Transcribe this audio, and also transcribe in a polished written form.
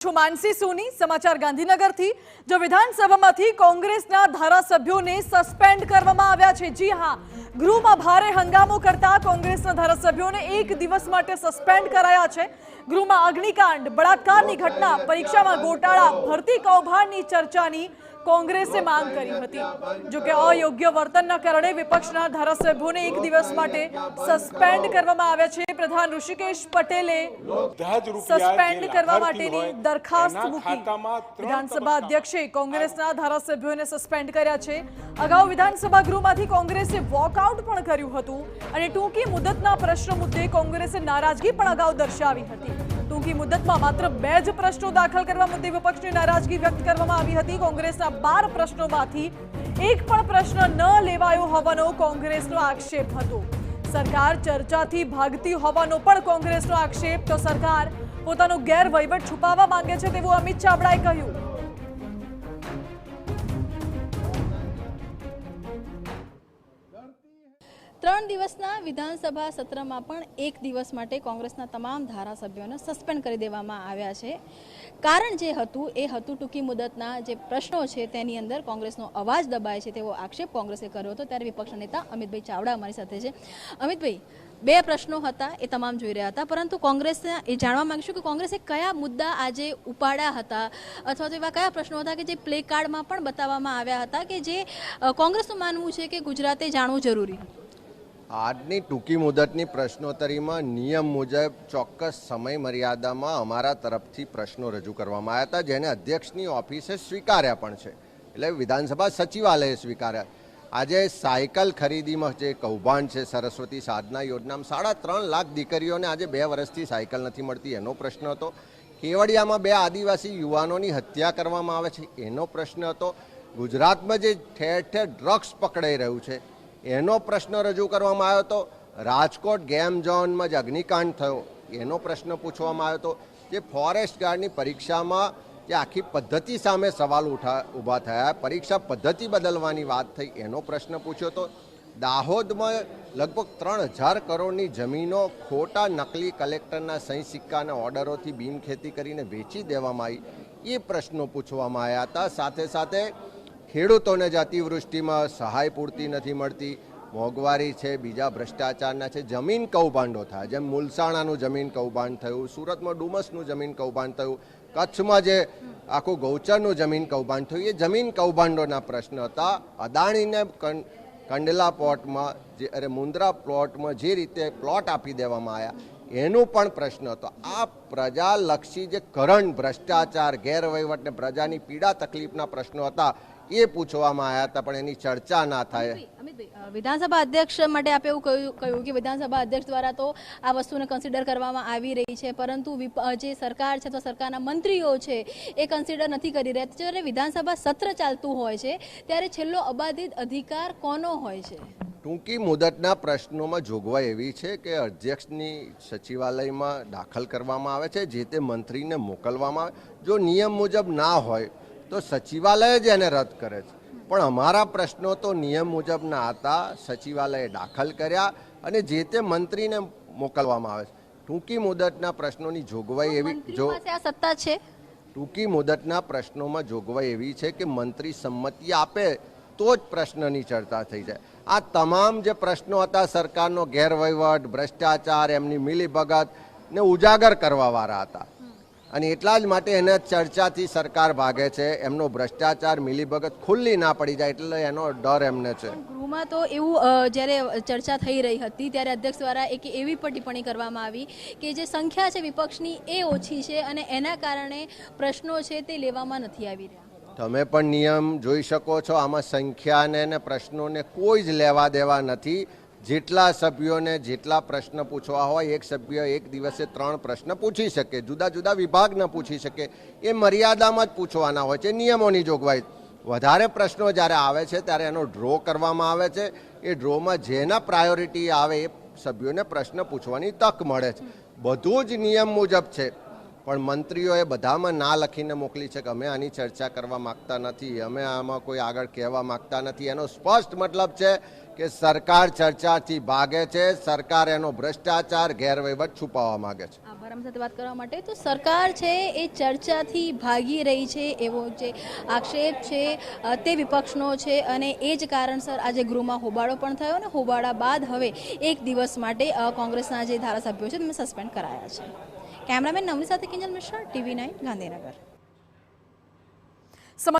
છું માનસી સોની, સમાચાર ગાંધીનગરથી। જો વિધાનસભામાંથી કોંગ્રેસના ધારાસભ્યોને સસ્પેન્ડ કરવામાં આવ્યા છે। જી હા, ગૃહમાં ભારે હંગામો કરતા કોંગ્રેસના ધારાસભ્યોને એક દિવસ માટે સસ્પેન્ડ કરાયા છે। ગૃહમાં અગ્નિકાંડ, બળાત્કારની ઘટના, પરીક્ષામાં ગોટાળા, ભરતી કૌભાંડની ચર્ચાની કોંગ્રેસે માંગ કરી હતી। જો કે અયોગ્ય વર્તનના કારણે વિપક્ષના ધારાસભ્યોને એક દિવસ માટે સસ્પેન્ડ કરવામાં આવ્યા છે। પ્રધાન ઋષિકેશ પટેલે સસ્પેન્ડ કરવા માટેની દરખાસ્ત મૂકી। વિધાનસભા અધ્યક્ષે કોંગ્રેસના ધારાસભ્યોને સસ્પેન્ડ કર્યા છે। અગાઉ વિધાનસભા ગૃહમાંથી કોંગ્રેસે વોકઆઉટ પણ કર્યું હતું અને ટૂંકી મુદતના પ્રશ્નો મુદ્દે કોંગ્રેસે નારાજગી પણ અગાઉ દર્શાવી હતી। ટૂંકી મુદતમાં માત્ર 2 જ પ્રશ્નો દાખલ કરવા મુદ્દે વિપક્ષની નારાજગી વ્યક્ત કરવામાં આવી હતી। કોંગ્રેસના 12 પ્રશ્નોમાંથી એક પણ પ્રશ્ન ન લેવાયો હોવાનો કોંગ્રેસનો આક્ષેપ હતો। સરકાર ચર્ચાથી ભાગતી હોવાનો પણ કોંગ્રેસનો આક્ષેપ। તો સરકાર પોતાનો ગેરવહીવટ છુપાવવા માંગે છે તેવું અમિત ચાવડાએ કહ્યું। ત્રણ દિવસના વિધાનસભા સત્રમાં પણ એક દિવસ માટે કોંગ્રેસના તમામ ધારાસભ્યોને સસ્પેન્ડ કરી દેવામાં આવ્યા છે। કારણ જે હતું એ હતું ટૂંકી મુદતના જે પ્રશ્નો છે તેની અંદર કોંગ્રેસનો અવાજ દબાય છે તેવો આક્ષેપ કોંગ્રેસે કર્યો હતો। ત્યારે વિપક્ષના નેતા અમિતભાઈ ચાવડા અમારી સાથે છે। અમિતભાઈ, 2 પ્રશ્નો હતા એ તમામ જોઈ રહ્યા હતા, પરંતુ કોંગ્રેસને એ જાણવા માંગીશું કે કોંગ્રેસે કયા મુદ્દા આજે ઉપાડ્યા હતા અથવા તો એવા કયા પ્રશ્નો હતા કે જે પ્લે કાર્ડમાં પણ બતાવવામાં આવ્યા હતા કે જે કોંગ્રેસનું માનવું છે કે ગુજરાતે જાણવું જરૂરી। આજની ટૂંકી મુદતની પ્રશ્નોત્તરીમાં નિયમ મુજબ ચોક્કસ સમય મર્યાદામાં અમારા તરફથી પ્રશ્નો રજૂ કરવામાં આવ્યા હતા, જેને અધ્યક્ષની ઓફિસે સ્વીકાર્યા પણ છે, એટલે વિધાનસભા સચિવાલયે સ્વીકાર્યા। આજે સાયકલ ખરીદીમાં જે કૌભાંડ છે, સરસ્વતી સાધના યોજનામાં 3.5 લાખ દીકરીઓને આજે 2 વર્ષથી સાયકલ નથી મળતી એનો પ્રશ્ન હતો। કેવડિયામાં 2 આદિવાસી યુવાનોની હત્યા કરવામાં આવે છે એનો પ્રશ્ન હતો। ગુજરાતમાં જે ઠેર ઠેર ડ્રગ્સ પકડાઈ રહ્યું છે એનો પ્રશ્ન રજૂ કરવામાં આવ્યો હતો। રાજકોટ ગેમ ઝોનમાં જે અગ્નિકાંડ થયો એનો પ્રશ્ન પૂછવામાં આવ્યો હતો। જે ફોરેસ્ટ ગાર્ડની પરીક્ષામાં જે આખી પદ્ધતિ સામે સવાલ ઊભા થયા, પરીક્ષા પદ્ધતિ બદલવાની વાત થઈ એનો પ્રશ્ન પૂછ્યો હતો। દાહોદમાં લગભગ 3000 કરોડની જમીનો ખોટા નકલી કલેક્ટરના સહી સિક્કાના ઓર્ડરોથી બિનખેતી કરીને વેચી દેવામાં આવી એ પ્રશ્નો પૂછવામાં આવ્યા હતા। સાથે સાથે ખેડૂતોને જે અતિવૃષ્ટિમાં સહાય પૂરતી નથી મળતી, મોંઘવારી છે, બીજા ભ્રષ્ટાચારના છે, જમીન કૌભાંડો થાય, જેમ મુલસાણાનું જમીન કૌભાંડ થયું, સુરતમાં ડુમસનું જમીન કૌભાંડ થયું, કચ્છમાં જે આખું ગૌચરનું જમીન કૌભાંડ થયું, એ જમીન કૌભાંડોના પ્રશ્ન હતા। અદાણીને કંડલા પ્લોટમાં મુન્દ્રા પ્લોટમાં જે રીતે પ્લોટ આપી દેવામાં આવ્યા એનું પણ પ્રશ્ન હતો। આ પ્રજાલક્ષી જે કરંટ ભ્રષ્ટાચાર, ગેરવહીવટ ને પ્રજાની પીડા તકલીફના પ્રશ્નો હતા એ પૂછવામાં આવ્યા હતા, પણ એની ચર્ચા ના થાય। અમિતભાઈ, વિધાનસભા અધ્યક્ષ માટે આપે એવું કહ્યું કે વિધાનસભા અધ્યક્ષ દ્વારા તો આ વસ્તુને કન્સિડર કરવામાં આવી રહી છે, પરંતુ જે સરકાર છે તો સરકારના મંત્રીઓ છે એ કન્સિડર નથી કરી રહ્યા। જ્યારે વિધાનસભા સત્ર ચાલતું હોય છે ત્યારે છેલ્લો અબાધિત અધિકાર કોનો હોય છે? ટૂંકી મુદતના પ્રશ્નોમાં જોગવાઈ એવી છે કે અધ્યક્ષની સચિવાલયમાં દાખલ કરવામાં આવે છે, જે તે મંત્રીને મોકલવામાં આવે। જો નિયમ મુજબ ના હોય તો સચિવાલય જ એને રદ કરે છે, પણ અમારા પ્રશ્નો તો નિયમ મુજબ ના હતા, સચિવાલયે દાખલ કર્યા અને જે તે મંત્રીને મોકલવામાં આવે છે। ટૂંકી મુદતના પ્રશ્નોની જોગવાઈ એવી સત્તા છે, ટૂંકી મુદતના પ્રશ્નોમાં જોગવાઈ એવી છે કે મંત્રી સંમતિ આપે તો જ પ્રશ્નની ચર્ચા થઈ જાય। આ તમામ જે પ્રશ્નો હતા સરકારનો ગેરવહીવટ, ભ્રષ્ટાચાર, એમની મિલીભગત ને ઉજાગર કરવાવાળા હતા અને એટલા જ માટે એને ચર્ચાથી સરકાર ભાગે છે। એમનો ભ્રષ્ટાચાર, મિલીભગત ખુલ્લી ના પડી જાય એટલે એનો ડર એમને છે। ગૃહમાં તો એવું જ્યારે ચર્ચા થઈ રહી હતી ત્યારે અધ્યક્ષ દ્વારા એક એવી પણ ટિપ્પણી કરવામાં આવી કે જે સંખ્યા છે વિપક્ષની એ ઓછી છે અને એના કારણે પ્રશ્નો છે તે લેવામાં નથી આવી રહ્યા। તમે પણ નિયમ જોઈ શકો છો, આમાં સંખ્યાને ને પ્રશ્નોને કોઈ જ લેવા દેવા નથી। જેટલા સભ્યોને જેટલા પ્રશ્ન પૂછવા હોય, એક સભ્ય એક દિવસે 3 પ્રશ્ન પૂછી શકે, જુદા જુદા વિભાગના પૂછી શકે, એ મર્યાદામાં જ પૂછવાના હોય છે, નિયમોની જોગવાઈ। વધારે પ્રશ્નો જ્યારે આવે છે ત્યારે એનો ડ્રો કરવામાં આવે છે। એ ડ્રોમાં જેના પ્રાયોરિટી આવે એ સભ્યોને પ્રશ્ન પૂછવાની તક મળે છે। બધું જ નિયમ મુજબ છે, પણ મંત્રીઓએ બધામાં ના લખીને મોકલી છે કે અમે આની ચર્ચા કરવા માગતા નથી, અમે આમાં કોઈ આગળ કહેવા માગતા નથી। એનો સ્પષ્ટ મતલબ છે કે સરકાર ચર્ચાથી ભાગે છે, સરકાર એનો ભ્રષ્ટાચાર ગેરવહીવટ છુપાવવા માંગે છે. આભાર આમ સાથે વાત કરવા માટે. તો સરકાર છે એ ચર્ચાથી ભાગી રહી છે એવો જે આક્ષેપ છે તે વિપક્ષનો છે અને એ જ કારણસર આજે ગૃહમાં હોબાળો પણ થયો અને હોબાળા બાદ હવે એક દિવસ માટે કોંગ્રેસના જે ધારાસભ્યો છે તેમને સસ્પેન્ડ કરાયા છે. કેમેરામેન નવની સાથે કિંજલ મિશ્રા, TV9 ગાંધીનગર.